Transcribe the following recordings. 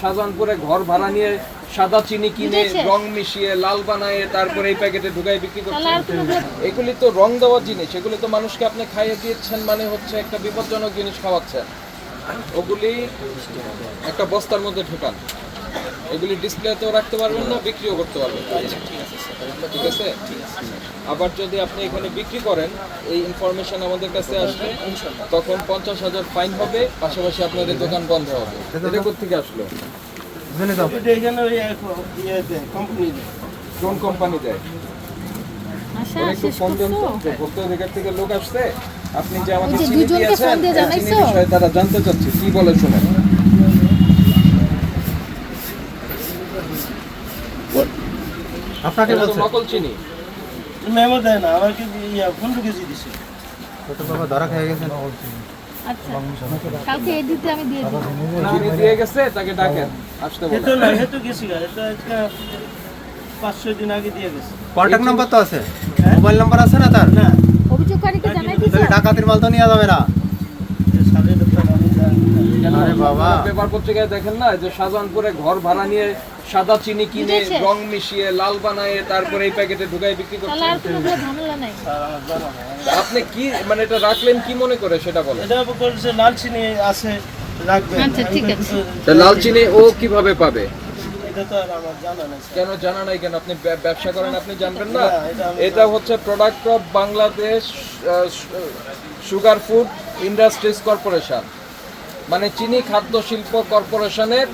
শাহজাহানপুরে ঘর ভাড়া নিয়ে সাদা চিনি কিনে রং মিশিয়ে লাল বানায় তারপরে এই প্যাকেটে ঢুকাই বিক্রি করছেন। এগুলি তো রং দেওয়া জিনিস, এগুলি তো মানুষকে আপনি খাইয়ে দিয়েছেন, মানে হচ্ছে একটা বিপজ্জনক জিনিস খাওয়াচ্ছেন। ওগুলি একটা বস্তার মধ্যে ঢোকান, এগুলি ডিসপ্লেতেও রাখতে পারবেন না, বিক্রিও করতে পারবেন না। ঠিক আছে। আবার যদি আপনি এখানে বিক্রি করেন, এই ইনফরমেশন আমাদের কাছে আসলে তখন 50,000 ফাইন হবে, পাশাপাশি আপনাদের দোকান বন্ধ হবে। এটা কোথেকে আসলো? কোন কোম্পানি দেয়? একটু ফোন দেন তো, ভোক্তা অধিকার থেকে লোক আসছে, আপনি যে আমাকে চিনি দিয়েছেন চিনি বিষয়ে তারা জানতে চাচ্ছে, কি বলে শুনেন। আপনাকে বলছে নকল চিনি মেমো দেয় না, আমাকে 15 কেজি দিছে। ছোট বাবা ধরা খেয়ে গেছে নকল চিনি। আচ্ছা, কালকে এই দিতে আমি দিয়ে দিব। চিনি দিয়ে গেছে, তাকে ডাকেন আসতে বলেন। এটা না, এটা গেছি গা, এটা আজকে 5-6 দিন আগে দিয়ে গেছে। কন্ট্যাক্ট নাম্বার তো আছে, মোবাইল নাম্বার আছে না তার? না, অভিযোগকারীকে জানাই দিয়েছে। তাহলে ডাকাতির মাল তো নেওয়া যাবে না। সাড়ে দশটা আমি জানি না। আরে বাবা, পেপার পত্রিকায় দেখেন না যে শাহজাহানপুরে ঘর ভাড়া নিয়ে সাদা চিনি কিনে রং মিশিয়ে লাল বানায় তারপরে এই প্যাকেটে ঢুকাই বিক্রি তাহলে করছেন। আর কোনো ঝামেলা নাই। স্যার, আমার জানা নাই। আপনি কি মানে এটা রাখলেন কি মনে করে সেটা বলেন। এটা বলছে লাল চিনি আছে, রাখবেন। আচ্ছা, ঠিক আছে। তা লাল চিনি ও কিভাবে পাবে? এটা তো আর আমার জানা নাই স্যার। কেন জানা নাই কেন? আপনি ব্যবসা করেন, আপনি জানবেন না? না, এটা আমি এটা হচ্ছে product of Bangladesh sugar food industries corporation, মানে চিনি খাদ্য শিল্প কর্পোরেশনের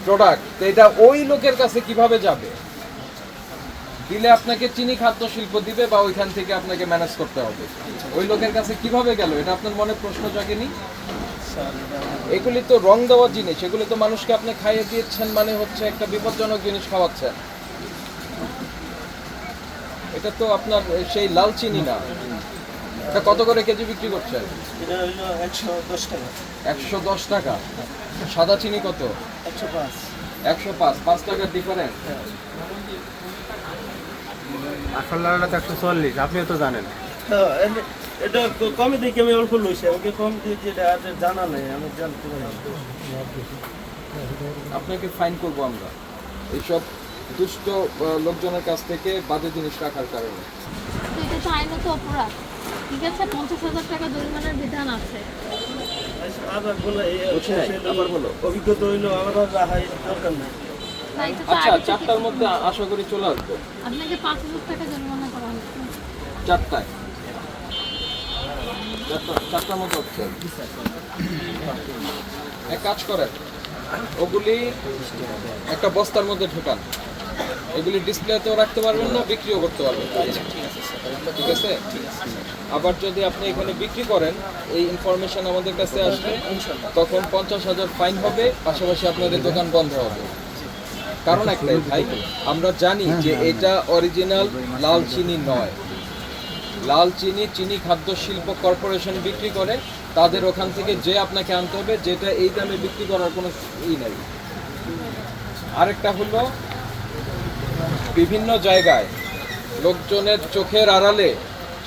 প্রোডাক্ট। এটা ওই লোকের কাছে কিভাবে যাবে? দিলে আপনাকে চিনি খাদ্য শিল্প দিবে বা ওইখান থেকে আপনাকে ম্যানেজ করতে হবে। ওই লোকের কাছে কিভাবে গেল? এটা আপনার মনে প্রশ্ন জাগেনি? স্যার, এটা আমার- এগুলি তো রং দেওয়া জিনিস, এগুলি তো মানুষকে আপনি খাইয়ে দিয়েছেন, মানে হচ্ছে একটা বিপজ্জনক জিনিস খাওয়াচ্ছেন। এটা তো আপনার সেই লাল চিনি না। এটা কত করে কেজি বিক্রি করছেন? এটা হইলো 110 টাকা। 110 টাকা। সাদা চিনি কত? 105। 105, 5 টাকার ডিফারেন্স। আসল লালটা তো 140, আপনিও তো জানেন। হ্যাঁ, এটা কমে দেখে আমি অল্প লইছি, আমাকে কম দিয়ে যেটা আর জানা নাই, আমি জানতে পারি না। আপনাকে ফাইন করব আমরা এইসব দুষ্ট লোকজনের কাছ থেকে বাজে জিনিস রাখার কারণে। তো এটা তো আইনত অপরাধ। ঠিক আছে, 50,000 টাকা জরিমানার বিধান আছে। আচ্ছা, আবার বলে বুঝছি নাই, আবার বলো। অভিজ্ঞতা হইলো আমার আর রাহাই দরকার নাই। না, এটা তো আচ্ছা, আগে থেকে- 4টার মধ্যে আশা করি চলে আসবো। আপনাকে 5,000 টাকা জরিমানা করা হচ্ছে। 4টায় 4টার মধ্যে হচ্ছে। এক কাজ করেন, ওগুলি একটা বস্তার মধ্যে ঢোকান, এগুলি ডিসপ্লেতেও রাখতে পারবেন না, বিক্রিও করতে পারবেন না। ঠিক আছে। আবার যদি আপনি এখানে বিক্রি করেন, এই ইনফরমেশন আমাদের কাছে আসলে তখন 50,000 ফাইন হবে, পাশাপাশি আপনাদের দোকান বন্ধ হবে। কারণ একটাই ভাই, আমরা জানি যে এটা অরিজিনাল লাল চিনি নয়। লাল চিনি চিনি খাদ্য শিল্প কর্পোরেশন বিক্রি করে, তাদের ওখান থেকে যে আপনাকে আনতে হবে, যেটা এই দামে বিক্রি করার কোনো নেই। আরেকটা হলো, বিভিন্ন জায়গায় লোকজনের চোখের আড়ালে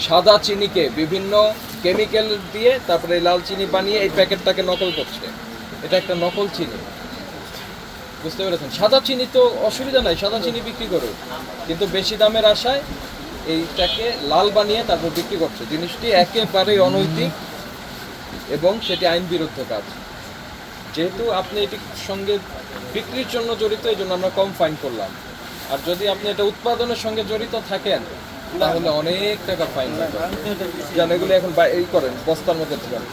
সাদা চিনিকে বিভিন্ন কেমিক্যাল দিয়ে তারপরে লাল চিনি বানিয়ে এই প্যাকেটটাকে নকল করছে। এটা একটা নকল চিনি, বুঝতে পেরেছেন? সাদা চিনি তো অসুবিধা নাই, সাদা চিনি বিক্রি করুক, কিন্তু বেশি দামের আশায় এইটাকে লাল বানিয়ে তারপর বিক্রি করছে। জিনিসটি একেবারেই অনৈতিক এবং সেটি আইন বিরুদ্ধ কাজ। যেহেতু আপনি এটির সঙ্গে বিক্রির জন্য জড়িত, এই জন্য আমরা কম ফাইন করলাম। আর যদি আপনি এটা উৎপাদনের সঙ্গে জড়িত থাকেন, তাহলে অনেক টাকা ফাইন লাগবে। আমি তো এটা দিছি। যেন এগুলো এখন এই করেন, বস্তার মধ্যে ঢোকান।